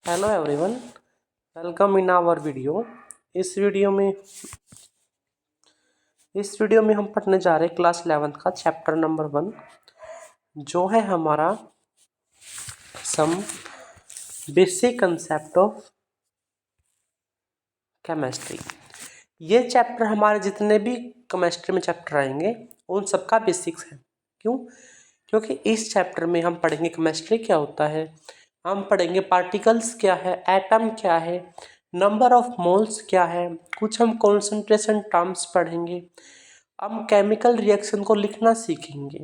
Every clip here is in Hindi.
Hello everyone, welcome in our video. इस वीडियो में हम पढ़ने जा रहे हैं क्लास 11th का चैप्टर नंबर 1, जो है हमारा some basic concept of chemistry. ये चैप्टर हमारे जितने भी केमिस्ट्री में चैप्टर आएंगे उन सबका बेसिक्स है। क्यों? क्योंकि इस चैप्टर में हम पढ़ेंगे केमिस्ट्री क्या होता है, हम पढ़ेंगे पार्टिकल्स क्या है, एटम क्या है, नंबर ऑफ मोल्स क्या है, कुछ हम कॉन्सेंट्रेशन टर्म्स पढ़ेंगे, हम केमिकल रिएक्शन को लिखना सीखेंगे।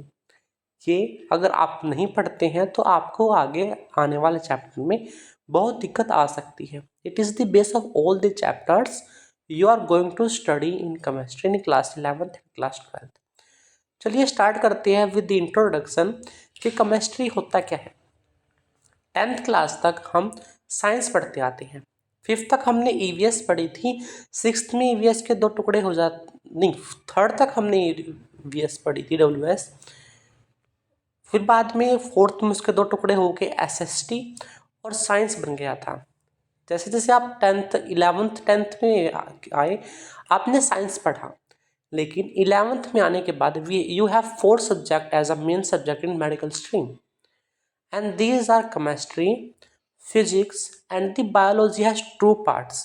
ये अगर आप नहीं पढ़ते हैं तो आपको आगे आने वाले चैप्टर में बहुत दिक्कत आ सकती है। It is the base of all the chapters you are going to study in chemistry in class 11th and class 12th। चलिए स्टार्ट करते हैं विद द इंट्रोडक्शन कि केमिस्ट्री होता क्या है। 10th क्लास तक हम साइंस पढ़ते आते हैं। 5th तक हमने ईवीएस पढ़ी थी। 6th में ईवीएस के 2 टुकड़े हो जाते, नहीं 3rd तक हमने ईवीएस पढ़ी थी, डब्ल्यूएस। फिर बाद में 4th में उसके 2 टुकड़े हो गए, एसएसटी और साइंस बन गया था। जैसे जैसे आप 10th 11th 10th में आए आपने साइंस पढ़ा, लेकिन 11th में आने के बाद you have 4 subject as a main subject in medical stream, and these are chemistry, physics and the biology has 2 parts,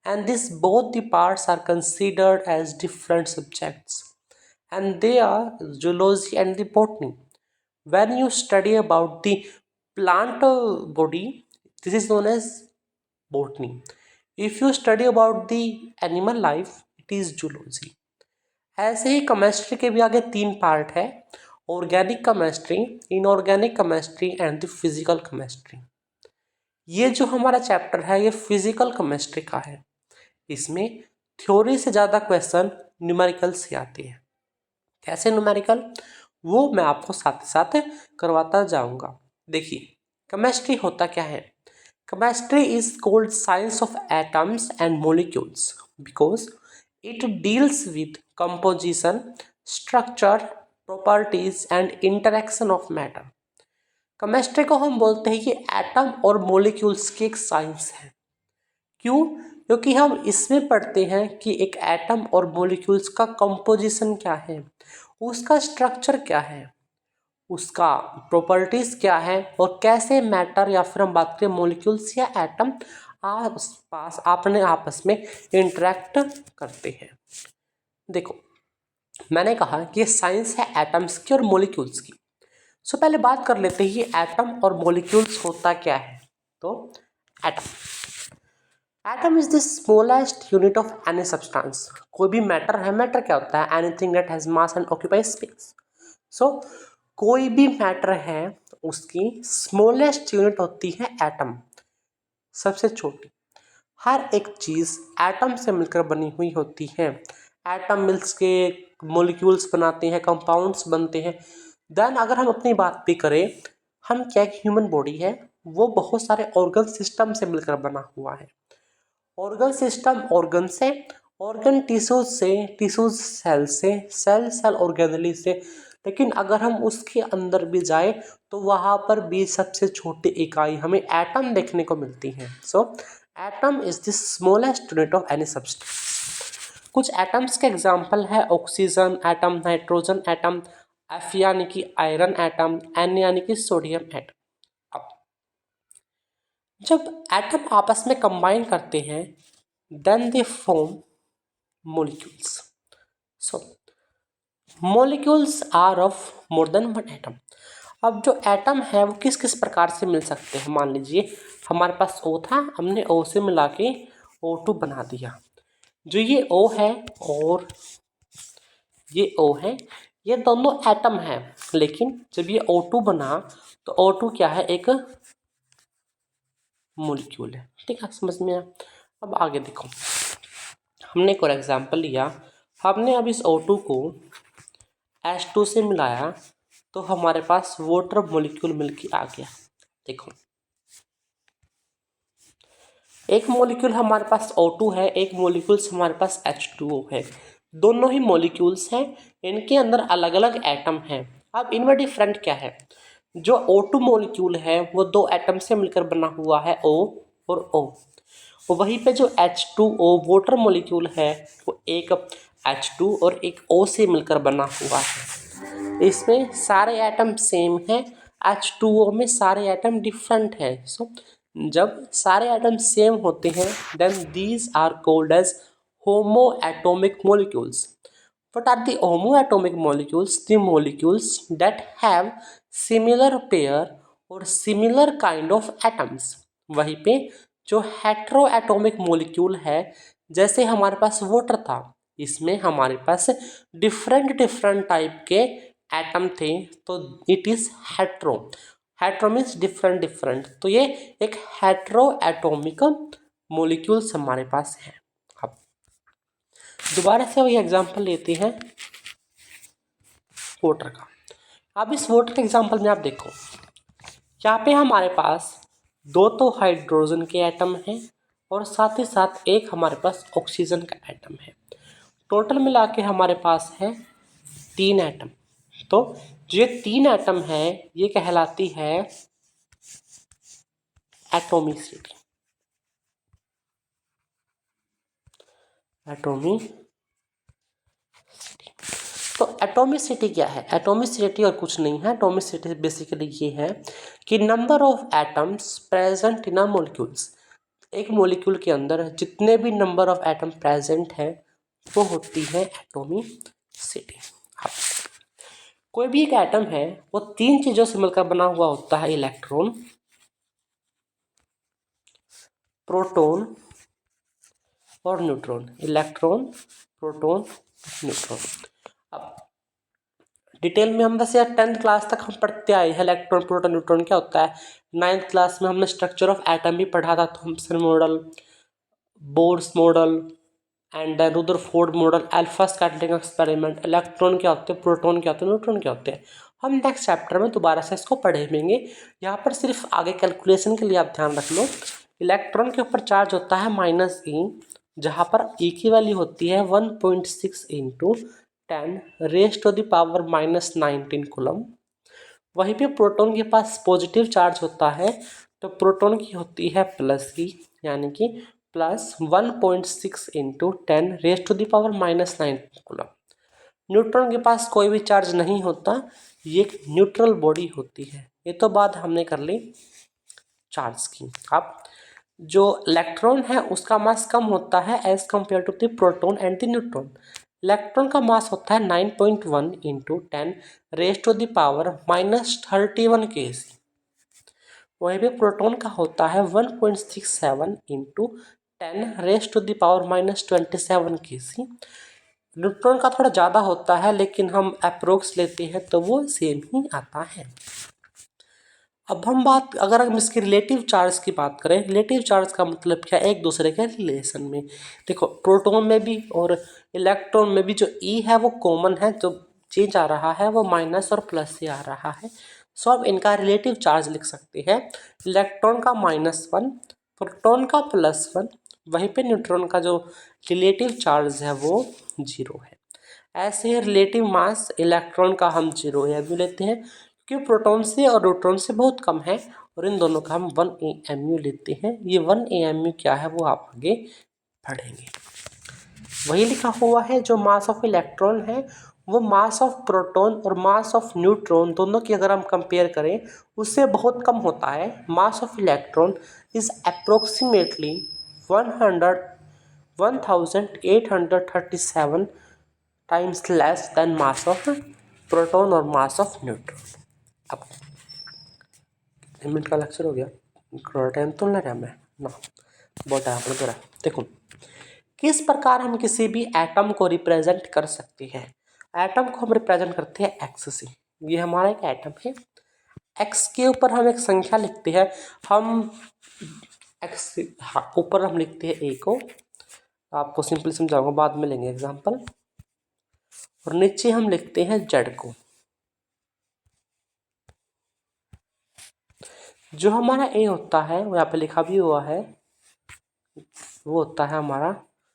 and this both the parts are considered as different subjects, and they are zoology and the botany. When you study about the plant body, this is known as botany. If you study about the animal life, it is zoology. ऐसे ही केमिस्ट्री के भी आगे 3 पार्ट है, organic chemistry, inorganic chemistry and the physical chemistry. ये जो हमारा चैप्टर है ये फिजिकल केमिस्ट्री का है। इसमें थ्योरी से ज़्यादा क्वेश्चन न्यूमेरिकल से आते हैं। कैसे न्यूमेरिकल, वो मैं आपको साथ साथ करवाता जाऊंगा। देखिए केमिस्ट्री होता क्या है। Chemistry is called science of atoms and molecules because it deals with composition, structure, properties and interaction of matter. Chemistry को हम बोलते हैं कि एटम और मॉलिक्यूल्स की एक साइंस है। क्यों? क्योंकि हम इसमें पढ़ते हैं कि एक एटम और मॉलिक्यूल्स का कंपोजिशन क्या है, उसका स्ट्रक्चर क्या है, उसका प्रॉपर्टीज क्या है और कैसे मैटर या फिर हम बात करें मॉलिक्यूल्स या एटम अपने आपस में इंटरेक्ट करते हैं। देखो मैंने कहा कि साइंस है एटम्स की और मॉलिक्यूल्स की। सो पहले बात कर लेते हैं कि एटम और मॉलिक्यूल्स होता क्या है। तो atom is the smallest unit of any substance. कोई भी मैटर है, मैटर क्या होता है, anything that has mass and occupy space. So कोई भी मैटर है उसकी स्मॉलेस्ट यूनिट होती है एटम, सबसे छोटी। हर एक चीज़ एटम से मिलकर बनी हुई होती है। एटम मिल्स के मॉलिक्यूल्स बनाते हैं, कंपाउंड्स बनते हैं। देन अगर हम अपनी बात भी करें, हम क्या ह्यूमन बॉडी है वो बहुत सारे ऑर्गन सिस्टम से मिलकर बना हुआ है। ऑर्गन सिस्टम ऑर्गन से, ऑर्गन टिश्यूज से, टिश्यूज सेल से, सेल सेल ऑर्गेनली से। लेकिन अगर हम उसके अंदर भी जाए तो वहाँ पर भी सबसे छोटी इकाई हमें एटम देखने को मिलती है। So atom is the smallest unit of any substance. कुछ एटम्स के एग्जांपल है oxygen atom, nitrogen atom, F यानी कि आयरन एटम, N यानी कि सोडियम एटम। अब जब एटम आपस में कंबाइन करते हैं then they form molecules. So molecules are of more than one atom. अब जो एटम है वो किस किस प्रकार से मिल सकते हैं। मान लीजिए हमारे पास O था, हमने O से मिला के O2 बना दिया। जो ये O है और ये O है, ये दोनों एटम है, लेकिन जब ये O2 बना तो O2 क्या है, एक मोलिक्यूल है। ठीक है, समझ में आया। अब आगे देखो, हमने एक और एग्जाम्पल लिया। हमने अब इस O2 को H2 से मिलाया तो हमारे पास वाटर मॉलिक्यूल मिलके आ गया। देखो एक मॉलिक्यूल हमारे पास O2 है, एक मॉलिक्यूल्स हमारे पास H2O है। दोनों ही मॉलिक्यूल्स हैं, इनके अंदर अलग अलग एटम हैं। अब इनमें डिफरेंट क्या है। जो O2 मॉलिक्यूल है वो 2 एटम से मिलकर बना हुआ है O, और O। और वहीं पे जो H2O वाटर मॉलिक्यूल है वो एक H2 और एक O से मिलकर बना हुआ है। इसमें सारे एटम सेम हैं, H2O में सारे एटम डिफरेंट है। सो जब सारे एटम सेम होते हैं then these are called as homoatomic molecules. What are the homoatomic molecules? The molecules that have similar pair और similar kind of atoms. वहीं पे जो हेट्रोएटॉमिक मॉलिक्यूल है, जैसे हमारे पास वाटर था, इसमें हमारे पास डिफरेंट टाइप के एटम थे, तो it is hetero. Hetero means different. तो ये एक हेट्रोएटॉमिक मॉलिक्यूल्स हमारे पास है। अब दोबारा से वही एग्जांपल लेते हैं वाटर का। अब इस वाटर के एग्जांपल में आप देखो, यहाँ पे हमारे पास दो तो हाइड्रोजन के एटम हैं और साथ ही साथ एक हमारे पास ऑक्सीजन का एटम है। टोटल मिला के हमारे पास है 3 एटम। तो जो 3 एटम है ये कहलाती है एटॉमिसिटी। तो एटॉमिसिटी क्या है? एटॉमिसिटी और कुछ नहीं है, एटॉमिसिटी बेसिकली ये है कि number of atoms present in a molecules. एक मॉलिक्यूल के अंदर जितने भी नंबर ऑफ एटम प्रेजेंट है वो होती है एटॉमिसिटी। कोई भी एक एटम है वो 3 चीजों से मिलकर बना हुआ होता है, इलेक्ट्रॉन, प्रोटॉन और न्यूट्रॉन। Electron, proton, neutron. अब डिटेल में हम वैसे 10th क्लास तक हम पढ़ते आए हैं इलेक्ट्रॉन, प्रोटॉन, न्यूट्रॉन क्या होता है। 9th क्लास में हमने स्ट्रक्चर ऑफ एटम भी पढ़ा था, Thomson model, Bohr's model and Rutherford model, alpha scattering experiment. Electron क्या होते हैं, प्रोटॉन क्या होते हैं, न्यूट्रॉन क्या होते हैं, हम नेक्स्ट चैप्टर में दोबारा से इसको पढ़ेंगे। यहाँ पर सिर्फ आगे कैलकुलेशन के लिए आप ध्यान रख लो, इलेक्ट्रॉन के ऊपर चार्ज होता है -e, जहाँ पर e की वैल्यू होती है 1.6 into 10 raise to the power -19 coulomb. वहीं पे प्रोटॉन के पास पॉजिटिव चार्ज होता है, तो प्रोटॉन की होती है +e, यानी कि +1.6 into 10 raise to the power -9 coulomb. Neutron के पास कोई भी चार्ज नहीं होता, ये एक न्यूट्रल बॉडी होती है। ये तो बात हमने कर ली चार्ज की। अब जो इलेक्ट्रॉन है उसका मास कम होता है as compare to the proton and the neutron. Electron का मास होता है 9.1 into 10 raise to the power -31 kg। वहीं पे प्रोटॉन का होता है 1.67 into 10 raise to the power -27 kg। Neutron का थोड़ा ज़्यादा होता है, लेकिन हम अप्रोक्स लेते हैं तो वो सेम ही आता है। अब अगर हम इसके रिलेटिव चार्ज की बात करें, रिलेटिव चार्ज का मतलब क्या, एक दूसरे के रिलेशन में। देखो प्रोटॉन में भी और इलेक्ट्रॉन में भी जो ई है वो कॉमन है, जो चेंज आ रहा है वो माइनस और प्लस से आ रहा है। सो अब इनका रिलेटिव चार्ज लिख सकते हैं, इलेक्ट्रॉन का -1, प्रोटॉन का +1, वहीं पे न्यूट्रॉन का जो रिलेटिव चार्ज है वो 0 है। ऐसे ही रिलेटिव मास इलेक्ट्रॉन का हम 0 एमयू लेते हैं, क्योंकि प्रोटॉन से और न्यूट्रॉन से बहुत कम है, और इन दोनों का हम 1 AMU लेते हैं। ये 1 AMU क्या है वो आप आगे पढ़ेंगे। वही लिखा हुआ है, जो मास ऑफ इलेक्ट्रॉन है वो मास ऑफ प्रोटॉन और मास ऑफ न्यूट्रॉन दोनों की अगर हम कंपेयर करें उससे बहुत कम होता है। Mass of electron is approximately 1837 times less then mass of proton और मास ऑफ न्यूट्रॉन। अब कितने मिनट का लेक्चर हो गया, थोड़ा टाइम तो ले रहा मैं ना, बहुत टाइम अपने पूरा। देखो किस प्रकार हम किसी भी एटम को रिप्रेजेंट कर सकते हैं। एटम को हम रिप्रेजेंट करते हैं एक्स से। ये हमारा एक एटम है, एक्स के ऊपर हम एक संख्या लिखते हैं। हम एक्स ऊपर हम लिखते हैं ए को, आपको सिंपली समझाऊंगा, बाद में लेंगे एग्जांपल। और नीचे हम लिखते हैं जेड को। जो हमारा ए होता है वो यहाँ पे लिखा भी हुआ है, वो होता है हमारा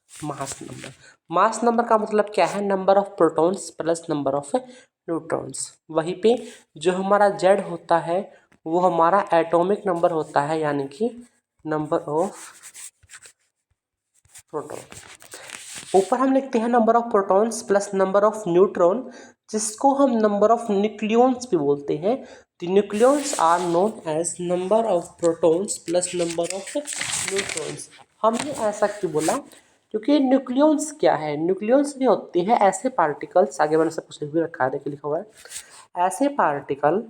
मास नंबर। मास नंबर का मतलब क्या है, number of protons plus number of neutrons. वहीं पे जो हमारा जेड होता है वो हमारा एटॉमिक नंबर होता है, यानी कि नंबर ऑफ प्रोटॉन। ऊपर हम लिखते हैं number of protons plus number of neutron, जिसको हम नंबर ऑफ न्यूक्लियॉन्स भी बोलते हैं। The nucleons are known as number of protons plus number of neutrons. हमने ऐसा क्यों बोला? क्योंकि न्यूक्लियॉन्स क्या है? न्यूक्लियॉन्स भी होते हैं ऐसे पार्टिकल्स, आगे मैंने सब कुछ लिख भी रखा है, देखिए लिखा हुआ है, ऐसे पार्टिकल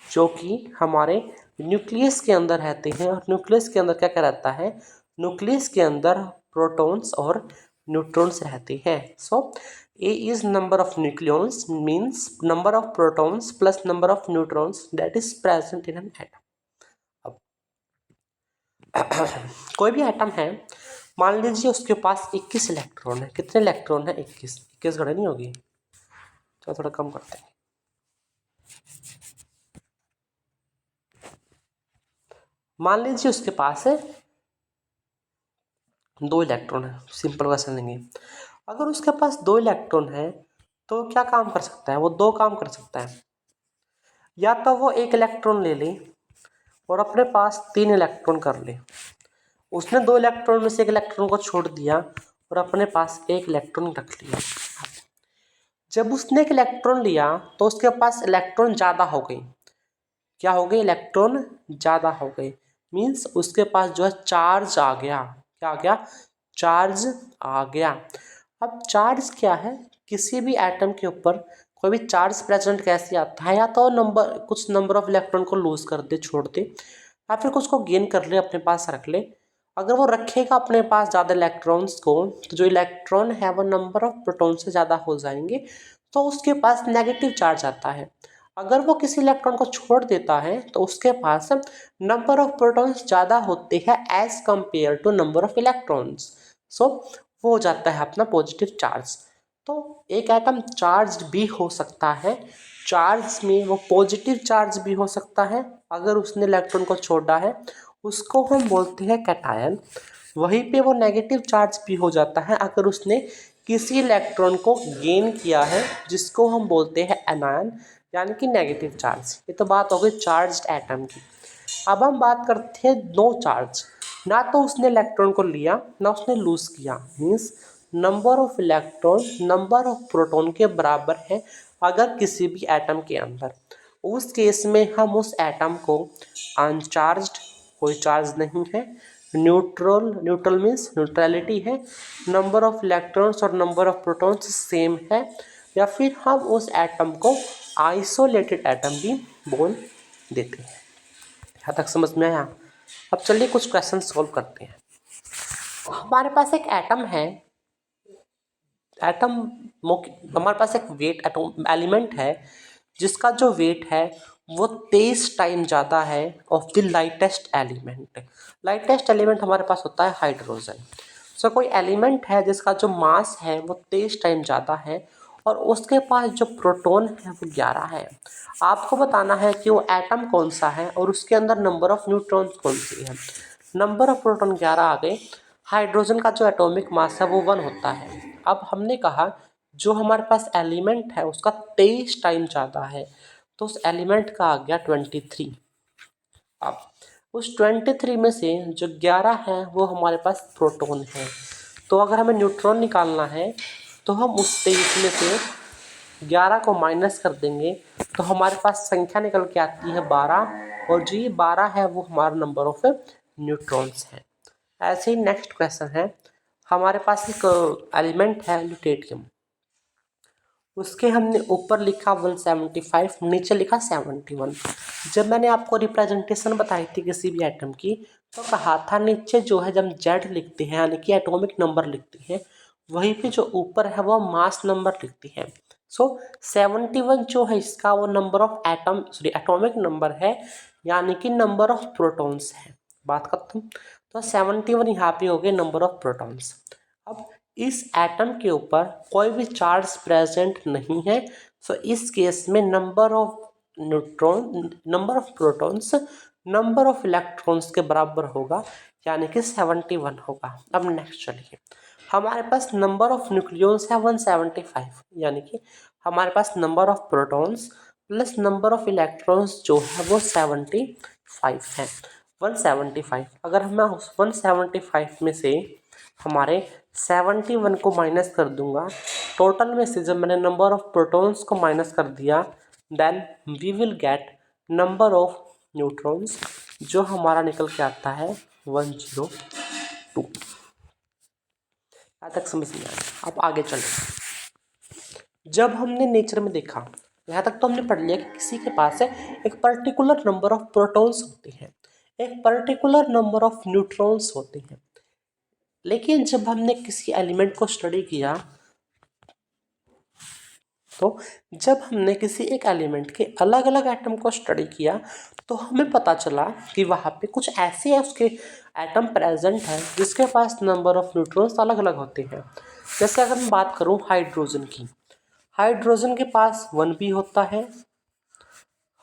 जो कि हमारे न्यूक्लियस के अंदर रहते हैं। और न्यूक्लियस के अंदर क्या क्या रहता है? न्यूक्लियस के अंदर प्रोटॉन्स और न्यूट्रॉन्स रहते हैं। So A is number of nucleons means number of protons plus number of neutrons that is present in an atom. अब कोई भी एटम है, मान लीजिए उसके पास 21 इलेक्ट्रॉन है। कितने इलेक्ट्रॉन है? 21। 21 घड़े नहीं होगी, तो थोड़ा कम करते हैं। मान लीजिए उसके पास है 2 इलेक्ट्रॉन है, सिंपल क्वेश्चन लेंगे। अगर उसके पास 2 इलेक्ट्रॉन है तो क्या काम कर सकता है? वो 2 काम कर सकता है। या तो वो 1 इलेक्ट्रॉन ले ले और अपने पास 3 इलेक्ट्रॉन कर ले। उसने 2 इलेक्ट्रॉन में से 1 इलेक्ट्रॉन को छोड़ दिया और अपने पास 1 इलेक्ट्रॉन रख लिया। जब उसने 1 इलेक्ट्रॉन लिया तो उसके पास इलेक्ट्रॉन ज़्यादा हो गई। क्या हो गई? इलेक्ट्रॉन ज़्यादा हो गई, मीन्स उसके पास जो है चार्ज आ गया। क्या आ गया? चार्ज आ गया। अब चार्ज क्या है? किसी भी एटम के ऊपर कोई भी चार्ज प्रेजेंट कैसे आता है? या तो कुछ नंबर ऑफ इलेक्ट्रॉन को लूज कर दे, छोड़ दे, या फिर कुछ को गेन कर ले, अपने पास रख ले। अगर वो रखेगा अपने पास ज़्यादा इलेक्ट्रॉन्स को, तो जो इलेक्ट्रॉन है वो नंबर ऑफ प्रोटॉन से ज़्यादा हो जाएंगे, तो उसके पास नेगेटिव चार्ज आता है। अगर वो किसी इलेक्ट्रॉन को छोड़ देता है तो उसके पास नंबर ऑफ प्रोटॉन्स ज़्यादा होते हैं as compare to number of electrons. So वो हो जाता है अपना पॉजिटिव चार्ज। तो एक एटम चार्ज भी हो सकता है, चार्ज में वो पॉजिटिव चार्ज भी हो सकता है। अगर उसने इलेक्ट्रॉन को छोड़ा है उसको हम बोलते हैं कैटायन। वहीं पे वो नेगेटिव चार्ज भी हो जाता है अगर उसने किसी इलेक्ट्रॉन को गेन किया है, जिसको हम बोलते हैं एनायन, यानी कि नेगेटिव चार्ज। ये तो बात हो गई चार्ज्ड एटम की। अब हम बात करते हैं नो चार्ज। ना तो उसने इलेक्ट्रॉन को लिया ना उसने लूज किया, means number of electron number of proton के बराबर है अगर किसी भी एटम के अंदर। उस केस में हम उस एटम को अनचार्ज्ड, कोई चार्ज नहीं है, न्यूट्रल मीन्स न्यूट्रलिटी है, नंबर ऑफ इलेक्ट्रॉन्स और नंबर ऑफ प्रोटॉन्स सेम है, या फिर हम उस एटम को आइसोलेटेड एटम भी बोल देते हैं। यहाँ तक समझ में आया? अब चलिए कुछ क्वेश्चन सॉल्व करते हैं। हमारे पास एक एटम है, हमारे पास एक वेट एटम एलिमेंट है जिसका जो वेट है वो 23 टाइम ज़्यादा है of the lightest element. Lightest element हमारे पास होता है हाइड्रोजन। सो कोई एलिमेंट है जिसका जो मास है वो 23 टाइम ज़्यादा है और उसके पास जो प्रोटॉन है वो 11 है। आपको बताना है कि वो एटम कौन सा है और उसके अंदर नंबर ऑफ न्यूट्रॉन्स कौन सी है। नंबर ऑफ प्रोटॉन 11 आ गए। हाइड्रोजन का जो एटॉमिक मास है वो 1 होता है। अब हमने कहा जो हमारे पास एलिमेंट है उसका 23 टाइम ज़्यादा है, तो उस एलिमेंट का आ गया 23। अब उस 23 में से जो 11 है वो हमारे पास प्रोटॉन है। तो अगर हमें न्यूट्रॉन निकालना है तो हम उस 23 में से 11 को माइनस कर देंगे तो हमारे पास संख्या निकल के आती है 12, और जो ये 12 है वो हमारा नंबर ऑफ न्यूट्रॉन्स है। ऐसे ही नेक्स्ट क्वेश्चन है, हमारे पास एक एलिमेंट है ल्यूटेरियम। उसके हमने ऊपर लिखा 175, नीचे लिखा 71। जब मैंने आपको रिप्रेजेंटेशन बताई थी किसी भी एटम की तो कहा था नीचे जो है जब जेड लिखते हैं यानी कि एटॉमिक नंबर लिखते हैं, वहीं पे जो ऊपर है वो मास नंबर लिखते हैं। सो 71 जो है इसका वो नंबर ऑफ एटॉमिक नंबर है, यानी कि नंबर ऑफ प्रोटॉन्स है। बात खत्म। तो 71 यहाँ पे हो गए नंबर ऑफ प्रोटॉन्स। अब इस एटम के ऊपर कोई भी चार्ज प्रेजेंट नहीं है, सो इस केस में number of protons number of electrons के बराबर होगा, यानी कि 71 होगा। अब नेक्स्ट चलिए, हमारे पास नंबर ऑफ न्यूक्लियॉन्स है 175, यानी कि हमारे पास number of protons plus number of electrons जो है वो 75 है। 175। अगर मैं उस 175 में से हमारे 71 को माइनस कर दूंगा, टोटल में से जब मैंने नंबर ऑफ प्रोटॉन्स को माइनस कर दिया, then we will get number of neutrons, जो हमारा निकल के आता है 102। यहाँ तक समझ में आया। अब आगे चलें। जब हमने नेचर में देखा, यहाँ तक तो हमने पढ़ लिया कि किसी के पास है एक पर्टिकुलर नंबर ऑफ प्रोटॉन्स होते हैं, एक पर्टिकुलर नंबर ऑफ न्यूट्रॉन्स होते हैं। लेकिन जब हमने किसी एलिमेंट को स्टडी किया, तो जब हमने किसी एक एलिमेंट के अलग अलग एटम को स्टडी किया, तो हमें पता चला कि वहाँ पे कुछ ऐसे उसके एटम प्रेजेंट हैं जिसके पास नंबर ऑफ न्यूट्रॉन्स अलग अलग होते हैं। जैसे अगर मैं बात करूँ हाइड्रोजन की, हाइड्रोजन के पास 1 भी होता है,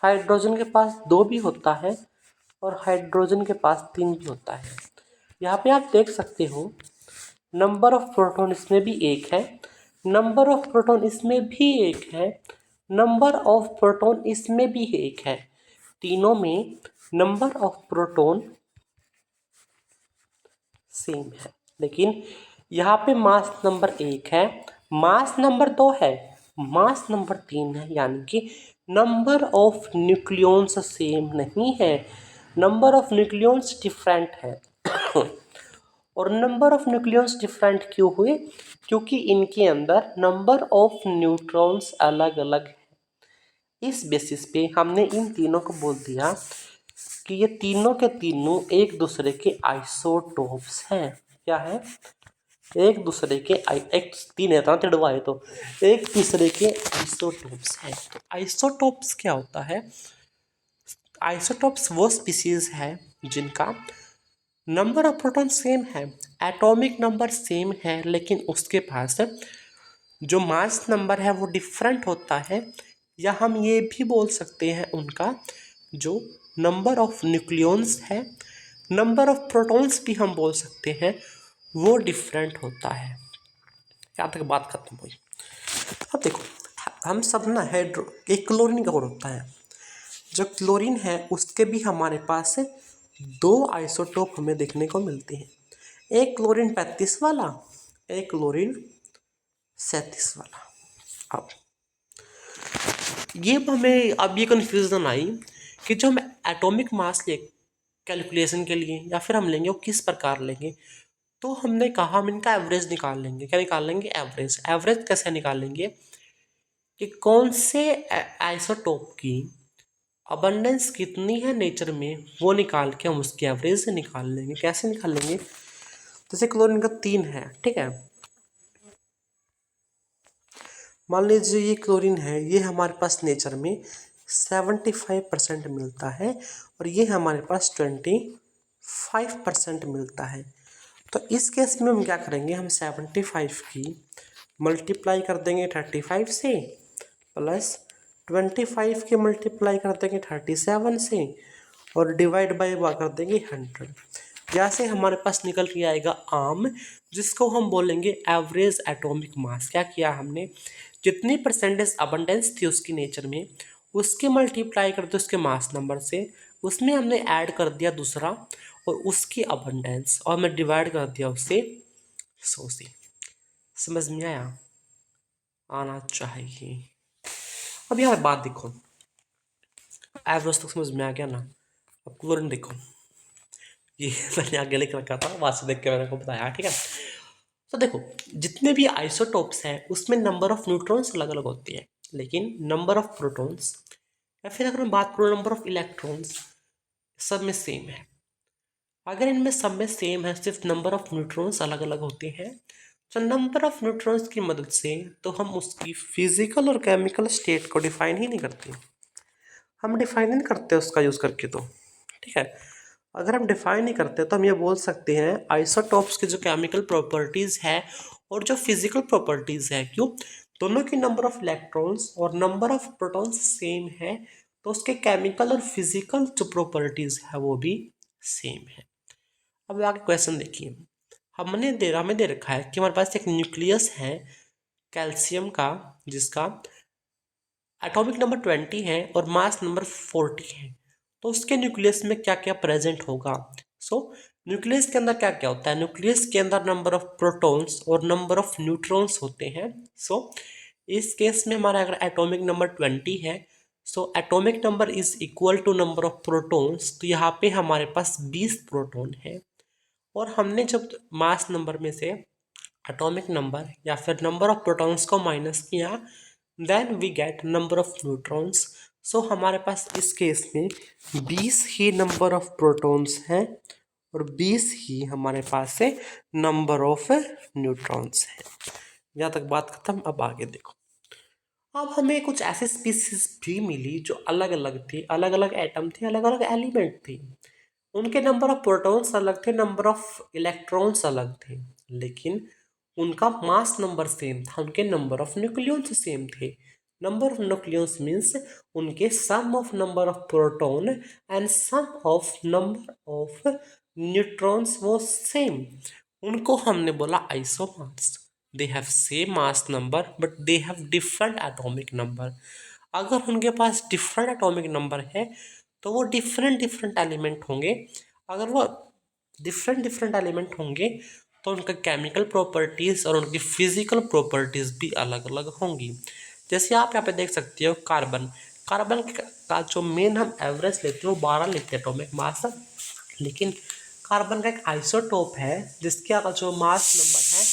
हाइड्रोजन के पास 2 भी होता है, और हाइड्रोजन के पास 3 भी होता है। यहाँ पे आप देख सकते हो नंबर ऑफ प्रोटॉन इसमें भी 1 है, नंबर ऑफ प्रोटॉन इसमें भी 1 है, नंबर ऑफ प्रोटॉन इसमें भी 1 है। तीनों में नंबर ऑफ प्रोटॉन सेम है, लेकिन यहाँ पे मास नंबर 1 है, मास नंबर 2 है, मास नंबर 3 है, यानी कि नंबर ऑफ न्यूक्लियॉन्स सेम नहीं है, नंबर ऑफ न्यूक्लियॉन्स डिफरेंट है। और नंबर ऑफ न्यूक्लियॉन्स डिफरेंट क्यों हुए? क्योंकि इनके अंदर नंबर ऑफ न्यूट्रॉन्स अलग अलग है। इस बेसिस पे हमने इन तीनों को बोल दिया कि ये तीनों के तीनों एक दूसरे के आइसोटोप्स हैं। क्या है? एक दूसरे के एक तीन है, तिड़वाए तो एक दूसरे के आइसोटोप्स हैं। तो आइसोटोप्स क्या होता है? आइसोटोप्स वो स्पीसीज है जिनका नंबर ऑफ प्रोटॉन सेम है, एटॉमिक नंबर सेम है, लेकिन उसके पास जो मास नंबर है वो डिफरेंट होता है, या हम ये भी बोल सकते हैं उनका जो नंबर ऑफ न्यूक्लियॉन्स है, नंबर ऑफ प्रोटॉन्स भी हम बोल सकते हैं, वो डिफरेंट होता है। यहाँ तक बात खत्म हुई। अब देखो, हम सब ना एक क्लोरीन का होता है, जो क्लोरीन है उसके भी हमारे पास 2 आइसोटोप हमें देखने को मिलते हैं, एक क्लोरीन 35 वाला, एक क्लोरीन 37 वाला। अब ये कन्फ्यूज़न आई कि जो हम एटॉमिक मास ले कैलकुलेशन के लिए, या फिर हम लेंगे वो किस प्रकार लेंगे, तो हमने कहा हम इनका एवरेज निकाल लेंगे। क्या निकाल लेंगे? एवरेज। एवरेज कैसे निकालेंगे कि कौन से आइसोटोप की अबंडेंस कितनी है नेचर में, वो निकाल के हम उसकी एवरेज से निकाल लेंगे। कैसे निकाल लेंगे? जैसे क्लोरीन का 3 है, ठीक है, मान लीजिए ये क्लोरीन है, ये हमारे पास नेचर में 75% मिलता है, और ये हमारे पास 25% मिलता है। तो इस केस में हम क्या करेंगे, हम 75 की मल्टीप्लाई कर देंगे 35 से, प्लस 25 के मल्टीप्लाई कर देंगे 37 से, और डिवाइड बाई कर देंगे 100। जैसे हमारे पास निकल के आएगा आम, जिसको हम बोलेंगे एवरेज एटॉमिक मास। क्या किया हमने? जितनी परसेंटेज अबंडेंस थी उसकी नेचर में, उसके मल्टीप्लाई कर दो उसके मास नंबर से, उसमें हमने ऐड कर दिया दूसरा और उसकी अबंडेंस, और मैं डिवाइड कर दिया उससे 100 से। समझ में आया? आना चाहिए। अब यार बात देखो, एवरेज तक समझ में आ गया ना? अब क्लोरीन देखो, ये मैंने आगे लिख रखा था, वहाँ से देख के मैंने को बताया, ठीक है। तो देखो, जितने भी आइसोटोप्स हैं उसमें नंबर ऑफ न्यूट्रॉन्स अलग अलग होती है, लेकिन नंबर ऑफ प्रोटॉन्स, या फिर अगर मैं बात करूँ नंबर ऑफ इलेक्ट्रॉन्स, सब में सेम है। अगर इनमें सब में सेम है, सिर्फ नंबर ऑफ न्यूट्रॉन्स अलग अलग होते हैं, तो नंबर ऑफ न्यूट्रॉन्स की मदद से तो हम उसकी फिजिकल और केमिकल स्टेट को डिफाइन ही नहीं करते, हम डिफाइन नहीं करते उसका यूज़ करके, तो ठीक है। अगर हम डिफाइन नहीं करते तो हम ये बोल सकते हैं आइसोटोप्स की जो केमिकल प्रॉपर्टीज़ है और जो फिजिकल प्रॉपर्टीज़ है, क्यों, दोनों की नंबर ऑफ इलेक्ट्रॉन्स और नंबर ऑफ प्रोटॉन्स सेम है, तो उसके केमिकल और फिजिकल जो प्रॉपर्टीज़ है वो भी सेम है। अब आगे क्वेश्चन देखिए, हमें दे रखा है कि हमारे पास एक न्यूक्लियस है कैल्शियम का, जिसका एटॉमिक नंबर 20 है और मास नंबर 40 है। तो उसके न्यूक्लियस में क्या क्या प्रेजेंट होगा। न्यूक्लियस के अंदर क्या क्या होता है, न्यूक्लियस के अंदर नंबर ऑफ प्रोटॉन्स और नंबर ऑफ न्यूट्रॉन्स होते हैं। इस केस में हमारा अगर एटॉमिक नंबर 20 है, atomic number is equal to number of protons, तो यहाँ पे हमारे पास 20 प्रोटॉन है। और हमने जब मास नंबर में से एटॉमिक नंबर या फिर नंबर ऑफ प्रोटॉन्स को माइनस किया, then we get number of neutrons. हमारे पास इस केस में 20 ही नंबर ऑफ प्रोटॉन्स हैं और 20 ही हमारे पास से नंबर ऑफ न्यूट्रॉन्स हैं। यहाँ तक बात खत्म। अब आगे देखो, अब हमें कुछ ऐसे स्पीसीज भी मिली जो अलग अलग थी, अलग अलग एटम थे, अलग अलग एलिमेंट थी। उनके नंबर ऑफ प्रोटॉन्स अलग थे, नंबर ऑफ इलेक्ट्रॉन्स अलग थे, लेकिन उनका मास नंबर सेम था, उनके नंबर ऑफ न्यूक्लियॉन्स सेम थे। नंबर ऑफ न्यूक्लियॉन्स मीन्स उनके sum of number of proton and sum of number of neutrons वो सेम। उनको हमने बोला isomers. They have same mass number but they have different atomic number. अगर उनके पास डिफरेंट एटॉमिक नंबर है तो वो डिफरेंट डिफरेंट एलिमेंट होंगे। अगर वो डिफरेंट डिफरेंट एलिमेंट होंगे तो उनका केमिकल प्रॉपर्टीज़ और उनकी फिजिकल प्रॉपर्टीज़ भी अलग अलग होंगी। जैसे आप यहाँ पे देख सकते हो कार्बन कार्बन का जो मेन हम एवरेज लेते हैं वो 12 लेते हैं एटॉमिक मास, लेकिन कार्बन का एक आइसोटोप है जिसका जो मास नंबर है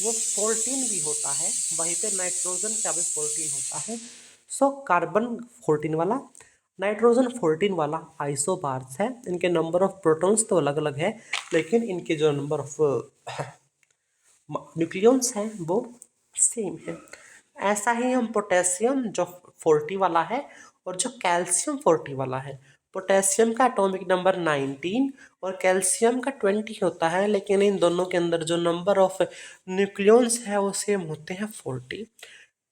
वो 14 भी होता है। वहीं पे नाइट्रोजन का भी 14 होता है। कार्बन 14 वाला, नाइट्रोजन 14 वाला आइसोबार्स है। इनके नंबर ऑफ प्रोटॉन्स तो अलग अलग है, लेकिन इनके जो नंबर ऑफ न्यूक्लियॉन्स हैं वो सेम है। ऐसा ही हम पोटेशियम जो 40 वाला है और जो कैल्शियम 40 वाला है, पोटेशियम का एटॉमिक नंबर 19 और कैल्शियम का 20 होता है, लेकिन इन दोनों के अंदर जो नंबर ऑफ न्यूक्लियॉन्स है वो सेम होते हैं 40।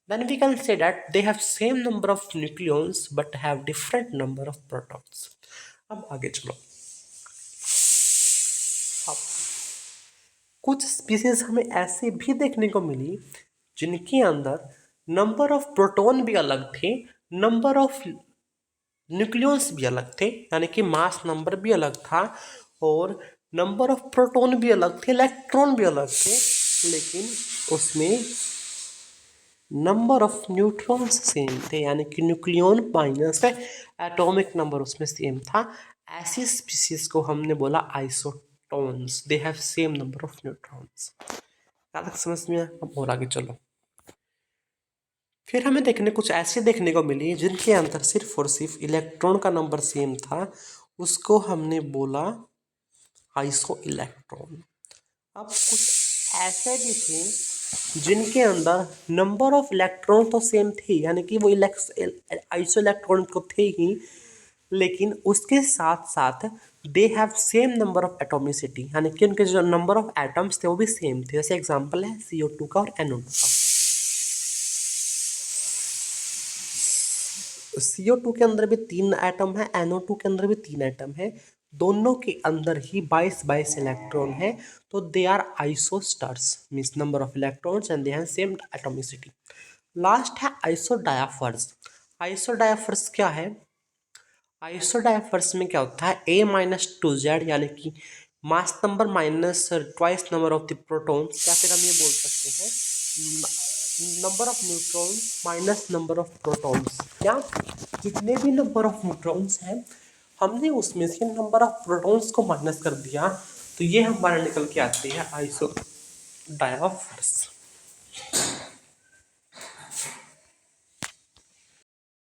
Then we can say that they have same number of nucleons but have different number of protons. अब आगे चलो। अब कुछ स्पीसीज हमें ऐसे भी देखने को मिली जिनके अंदर नंबर ऑफ प्रोटॉन भी अलग थे, नंबर ऑफ न्यूक्लियॉन्स भी अलग थे, यानी कि मास नंबर भी अलग था और नंबर ऑफ प्रोटॉन भी अलग थे, इलेक्ट्रॉन भी अलग थे, लेकिन उसमें नंबर ऑफ न्यूट्रॉन्स सेम थे, यानी कि न्यूक्लियॉन माइनस एटॉमिक नंबर उसमें सेम था। ऐसी स्पीसीज को हमने बोला isotones. They have same number of neutrons. क्या तक समझ में? अब और आगे चलो। फिर हमें कुछ ऐसे देखने को मिली जिनके अंदर सिर्फ और सिर्फ इलेक्ट्रॉन का नंबर सेम था, उसको हमने बोला आइसो इलेक्ट्रॉन। अब कुछ ऐसे भी थे जिनके अंदर नंबर ऑफ इलेक्ट्रॉन तो सेम थे, यानी कि वो आइसो इलेक्ट्रॉन को थे ही, लेकिन उसके साथ साथ दे have same number of atomicity, यानी कि उनके जो नंबर ऑफ एटम्स थे वो भी सेम थे। जैसे एग्जांपल है CO2 का और NO2 का। CO2 के अंदर भी 3 एटम है, NO2 के अंदर भी 3 एटम है, दोनों के अंदर ही 22 इलेक्ट्रॉन है, तो they are isosters, means number of electrons and they have same atomicity. Last है आइसोडायफर्स। आइसोडायफर्स क्या है? आइसोडायफर्स में क्या होता है, A-2Z, यानी कि mass number minus twice number of the protons, या फिर हम ये बोल सकते हैं number of neutrons minus number of protons. क्या जितने भी नंबर ऑफ न्यूट्रॉन्स हैं हमने उसमें से नंबर ऑफ प्रोटॉन्स को माइनस कर दिया, तो ये हमारा निकल के आती है आइसोडायफर्स।